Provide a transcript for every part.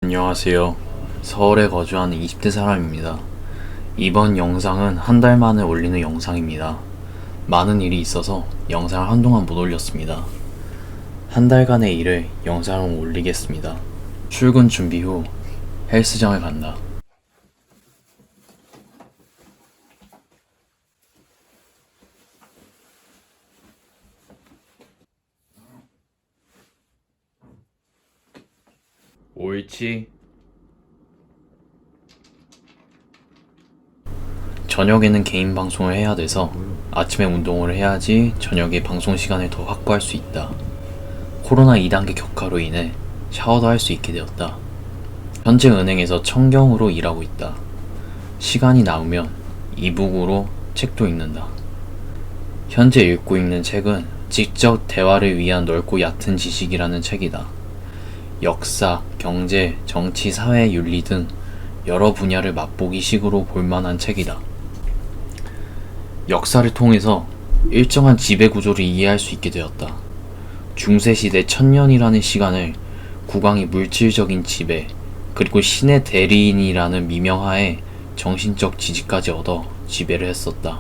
안녕하세요. 서울에 거주하는 20대 사람입니다. 이번 영상은 한 달 만에 올리는 영상입니다. 많은 일이 있어서 영상을 한동안 못 올렸습니다. 한 달간의 일을 영상으로 올리겠습니다. 출근 준비 후 헬스장을 간다. 옳지. 저녁에는 개인 방송을 해야 돼서 아침에 운동을 해야지 저녁에 방송 시간을 더 확보할 수 있다. 코로나 2단계 격화로 인해 샤워도 할 수 있게 되었다. 현재 은행에서 청경으로 일하고 있다. 시간이 남으면 이북으로 책도 읽는다. 현재 읽고 있는 책은 직접 대화를 위한 넓고 얕은 지식이라는 책이다. 역사, 경제, 정치, 사회, 윤리 등 여러 분야를 맛보기 식으로 볼만한 책이다. 역사를 통해서 일정한 지배 구조를 이해할 수 있게 되었다. 중세시대 1000년이라는 시간을 국왕이 물질적인 지배, 그리고 신의 대리인이라는 미명하에 정신적 지지까지 얻어 지배를 했었다.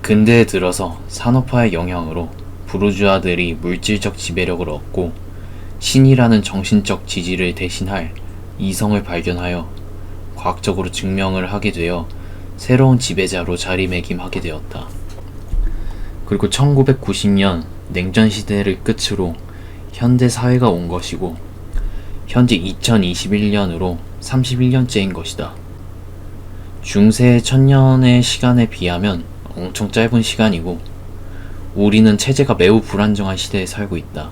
근대에 들어서 산업화의 영향으로 부르주아들이 물질적 지배력을 얻고 신이라는 정신적 지지를 대신할 이성을 발견하여 과학적으로 증명을 하게 되어 새로운 지배자로 자리매김하게 되었다. 그리고 1990년 냉전 시대를 끝으로 현대 사회가 온 것이고 현재 2021년으로 31년째인 것이다. 중세의 1000년의 시간에 비하면 엄청 짧은 시간이고 우리는 체제가 매우 불안정한 시대에 살고 있다.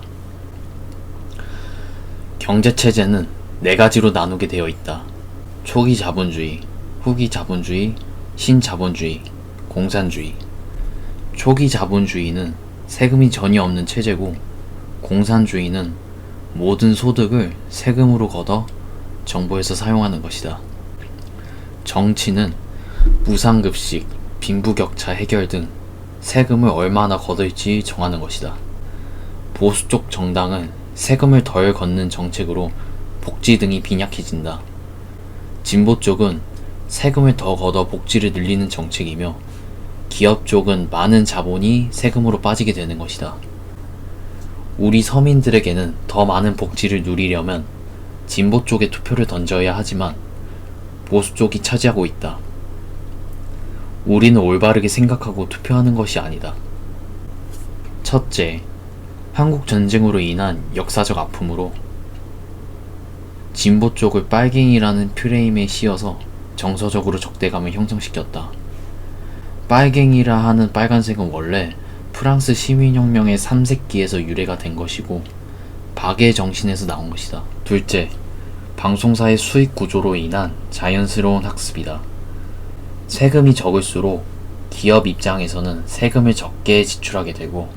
경제체제는 4가지로 나누게 되어 있다. 초기 자본주의, 후기 자본주의, 신자본주의, 공산주의. 초기 자본주의는 세금이 전혀 없는 체제고 공산주의는 모든 소득을 세금으로 걷어 정부에서 사용하는 것이다. 정치는 무상급식, 빈부격차 해결 등 세금을 얼마나 걷을지 정하는 것이다. 보수 쪽 정당은 세금을 덜 걷는 정책으로 복지 등이 빈약해진다. 진보 쪽은 세금을 더 걷어 복지를 늘리는 정책이며 기업 쪽은 많은 자본이 세금으로 빠지게 되는 것이다. 우리 서민들에게는 더 많은 복지를 누리려면 진보 쪽에 투표를 던져야 하지만 보수 쪽이 차지하고 있다. 우리는 올바르게 생각하고 투표하는 것이 아니다. 첫째, 한국 전쟁으로 인한 역사적 아픔으로 진보 쪽을 빨갱이라는 프레임에 씌워서 정서적으로 적대감을 형성시켰다. 빨갱이라 하는 빨간색은 원래 프랑스 시민혁명의 3세기에서 유래가 된 것이고 박의 정신에서 나온 것이다. 둘째, 방송사의 수익 구조로 인한 자연스러운 학습이다. 세금이 적을수록 기업 입장에서는 세금을 적게 지출하게 되고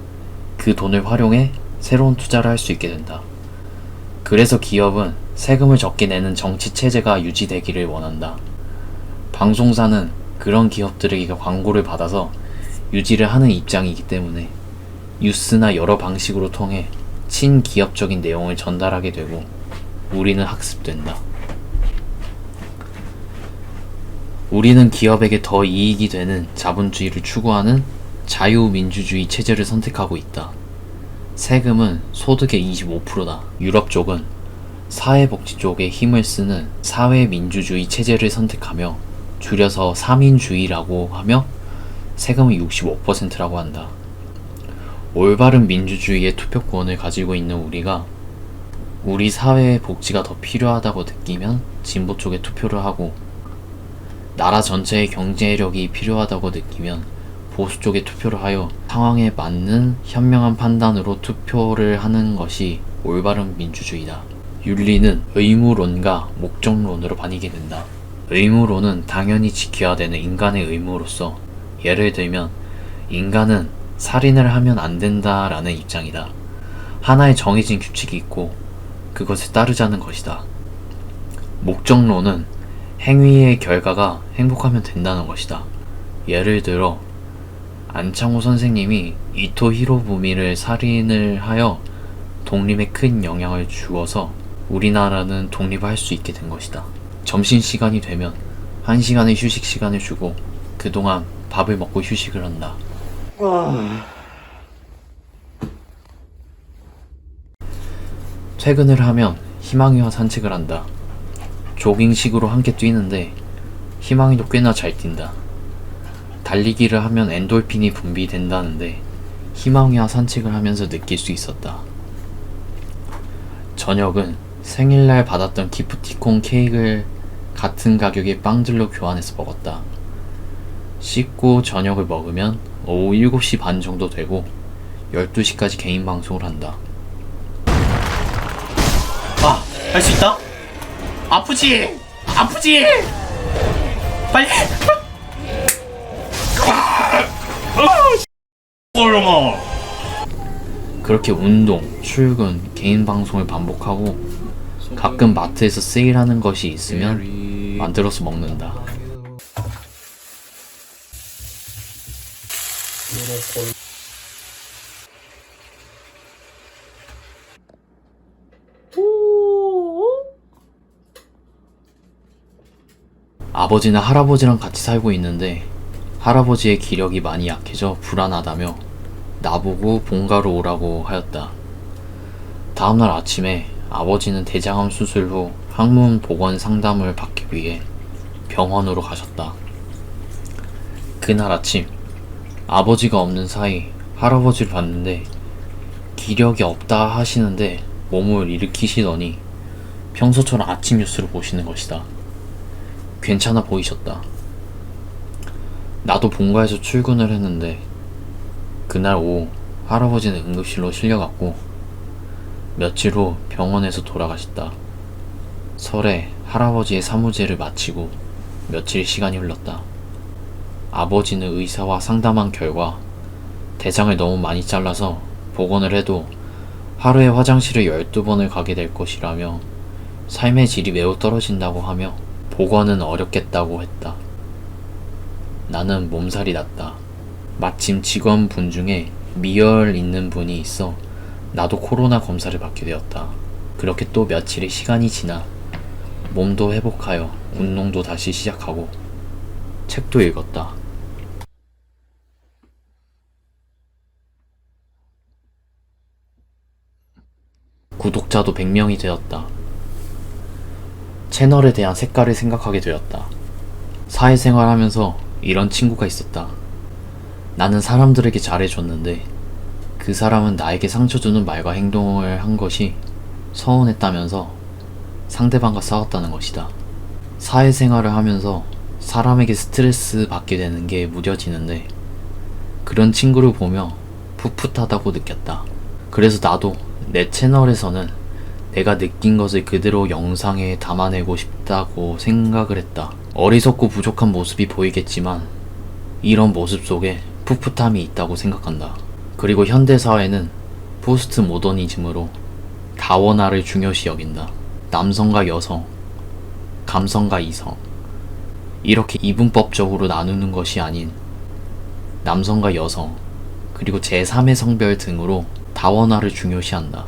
그 돈을 활용해 새로운 투자를 할 수 있게 된다. 그래서 기업은 세금을 적게 내는 정치 체제가 유지되기를 원한다. 방송사는 그런 기업들에게 광고를 받아서 유지를 하는 입장이기 때문에 뉴스나 여러 방식으로 통해 친기업적인 내용을 전달하게 되고 우리는 학습된다. 우리는 기업에게 더 이익이 되는 자본주의를 추구하는 자유민주주의 체제를 선택하고 있다. 세금은 소득의 25%다. 유럽 쪽은 사회복지 쪽에 힘을 쓰는 사회민주주의 체제를 선택하며 줄여서 사민주의라고 하며 세금은 65%라고 한다. 올바른 민주주의의 투표권을 가지고 있는 우리가 우리 사회의 복지가 더 필요하다고 느끼면 진보 쪽에 투표를 하고 나라 전체의 경제력이 필요하다고 느끼면 보수 쪽에 투표를 하여 상황에 맞는 현명한 판단으로 투표를 하는 것이 올바른 민주주의다. 윤리는 의무론과 목적론으로 나뉘게 된다. 의무론은 당연히 지켜야 되는 인간의 의무로서 예를 들면 인간은 살인을 하면 안 된다라는 입장이다. 하나의 정해진 규칙이 있고 그것을 따르자는 것이다. 목적론은 행위의 결과가 행복하면 된다는 것이다. 예를 들어 안창호 선생님이 이토 히로부미를 살인을 하여 독립에 큰 영향을 주어서 우리나라는 독립할 수 있게 된 것이다. 점심시간이 되면 1시간의 휴식 시간을 주고 그동안 밥을 먹고 휴식을 한다. 퇴근을 하면 희망이와 산책을 한다. 조깅식으로 함께 뛰는데 희망이도 꽤나 잘 뛴다. 달리기를 하면 엔돌핀이 분비된다는데 희망이와 산책을 하면서 느낄 수 있었다. 저녁은 생일날 받았던 기프티콘 케이크를 같은 가격의 빵들로 교환해서 먹었다. 씻고 저녁을 먹으면 오후 7시 반 정도 되고 12시까지 개인 방송을 한다. 아! 할 수 있다? 아프지? 아프지? 빨리! 그렇게 운동, 출근, 개인 방송을 반복하고 가끔 마트에서 세일하는 것이 있으면 만들어서 먹는다. 아버지는 할아버지랑 같이 살고 있는데 할아버지의 기력이 많이 약해져 불안하다며 나보고 본가로 오라고 하였다. 다음날 아침에 아버지는 대장암 수술 후 항문 보건 상담을 받기 위해 병원으로 가셨다. 그날 아침 아버지가 없는 사이 할아버지를 봤는데 기력이 없다 하시는데 몸을 일으키시더니 평소처럼 아침 뉴스를 보시는 것이다. 괜찮아 보이셨다. 나도 본가에서 출근을 했는데 그날 오후 할아버지는 응급실로 실려갔고 며칠 후 병원에서 돌아가셨다. 설에 할아버지의 사무제를 마치고 며칠 시간이 흘렀다. 아버지는 의사와 상담한 결과 대장을 너무 많이 잘라서 복원을 해도 하루에 화장실을 12번을 가게 될 것이라며 삶의 질이 매우 떨어진다고 하며 복원은 어렵겠다고 했다. 나는 몸살이 났다. 마침 직원분 중에 미열 있는 분이 있어 나도 코로나 검사를 받게 되었다. 그렇게 또 며칠의 시간이 지나 몸도 회복하여 운동도 다시 시작하고 책도 읽었다. 구독자도 100명이 되었다. 채널에 대한 색깔을 생각하게 되었다. 사회생활 하면서 이런 친구가 있었다. 나는 사람들에게 잘해줬는데 그 사람은 나에게 상처 주는 말과 행동을 한 것이 서운했다면서 상대방과 싸웠다는 것이다. 사회생활을 하면서 사람에게 스트레스 받게 되는 게 무뎌지는데 그런 친구를 보며 풋풋하다고 느꼈다. 그래서 나도 내 채널에서는 내가 느낀 것을 그대로 영상에 담아내고 싶다고 생각을 했다. 어리석고 부족한 모습이 보이겠지만 이런 모습 속에 풋풋함이 있다고 생각한다. 그리고 현대사회는 포스트 모더니즘으로 다원화를 중요시 여긴다. 남성과 여성, 감성과 이성 이렇게 이분법적으로 나누는 것이 아닌 남성과 여성 그리고 제3의 성별 등으로 다원화를 중요시한다.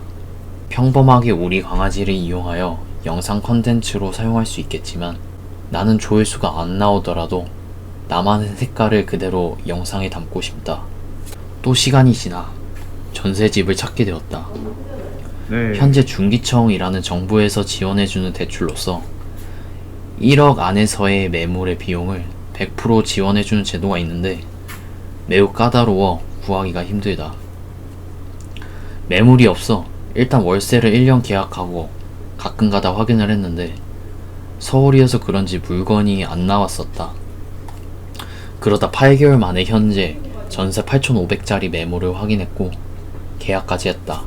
평범하게 우리 강아지를 이용하여 영상 컨텐츠로 사용할 수 있겠지만 나는 조회수가 안 나오더라도 나만의 색깔을 그대로 영상에 담고 싶다. 또 시간이 지나 전셋집을 찾게 되었다. 현재 중기청이라는 정부에서 지원해주는 대출로서 1억 안에서의 매물의 비용을 100% 지원해주는 제도가 있는데 매우 까다로워 구하기가 힘들다. 매물이 없어 일단 월세를 1년 계약하고 가끔가다 확인을 했는데 서울이어서 그런지 물건이 안 나왔었다. 그러다 8개월 만에 현재 전세 8,500짜리 매물을 확인했고 계약까지 했다.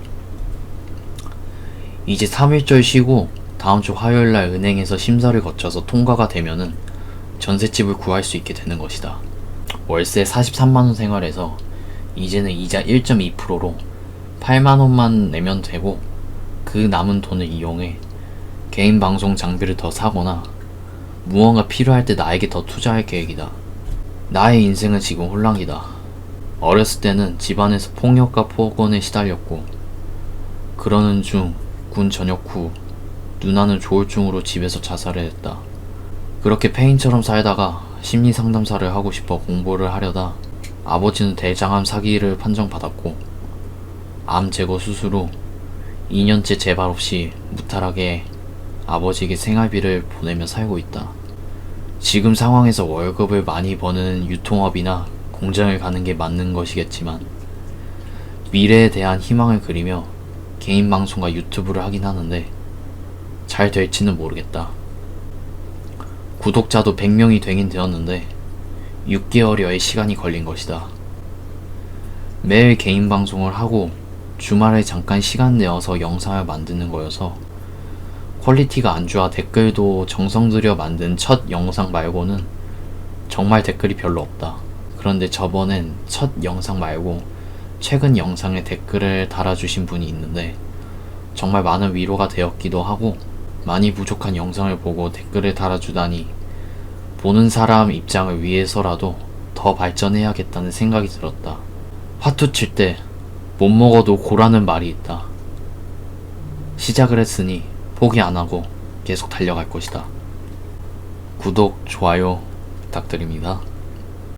이제 3일절 쉬고 다음주 화요일날 은행에서 심사를 거쳐서 통과가 되면은 전셋집을 구할 수 있게 되는 것이다. 월세 43만원 생활에서 이제는 이자 1.2%로 8만원만 내면 되고 그 남은 돈을 이용해 개인 방송 장비를 더 사거나 무언가 필요할 때 나에게 더 투자할 계획이다. 나의 인생은 지금 혼란기다. 어렸을 때는 집안에서 폭력과 폭언에 시달렸고 그러는 중 군 전역 후 누나는 조울증으로 집에서 자살을 했다. 그렇게 폐인처럼 살다가 심리상담사를 하고 싶어 공부를 하려다 아버지는 대장암 사기를 판정받았고 암 제거 수술 후 2년째 재발 없이 무탈하게 아버지에게 생활비를 보내며 살고 있다. 지금 상황에서 월급을 많이 버는 유통업이나 공장을 가는 게 맞는 것이겠지만 미래에 대한 희망을 그리며 개인 방송과 유튜브를 하긴 하는데 잘 될지는 모르겠다. 구독자도 100명이 되긴 되었는데 6개월여의 시간이 걸린 것이다. 매일 개인 방송을 하고 주말에 잠깐 시간 내어서 영상을 만드는 거여서 퀄리티가 안 좋아 댓글도 정성 들여 만든 첫 영상 말고는 정말 댓글이 별로 없다. 그런데 저번엔 첫 영상 말고 최근 영상에 댓글을 달아주신 분이 있는데 정말 많은 위로가 되었기도 하고 많이 부족한 영상을 보고 댓글을 달아주다니 보는 사람 입장을 위해서라도 더 발전해야겠다는 생각이 들었다. 화투 칠 때 못 먹어도 고라는 말이 있다. 시작을 했으니 포기 안 하고 계속 달려갈 것이다. 구독, 좋아요 부탁드립니다.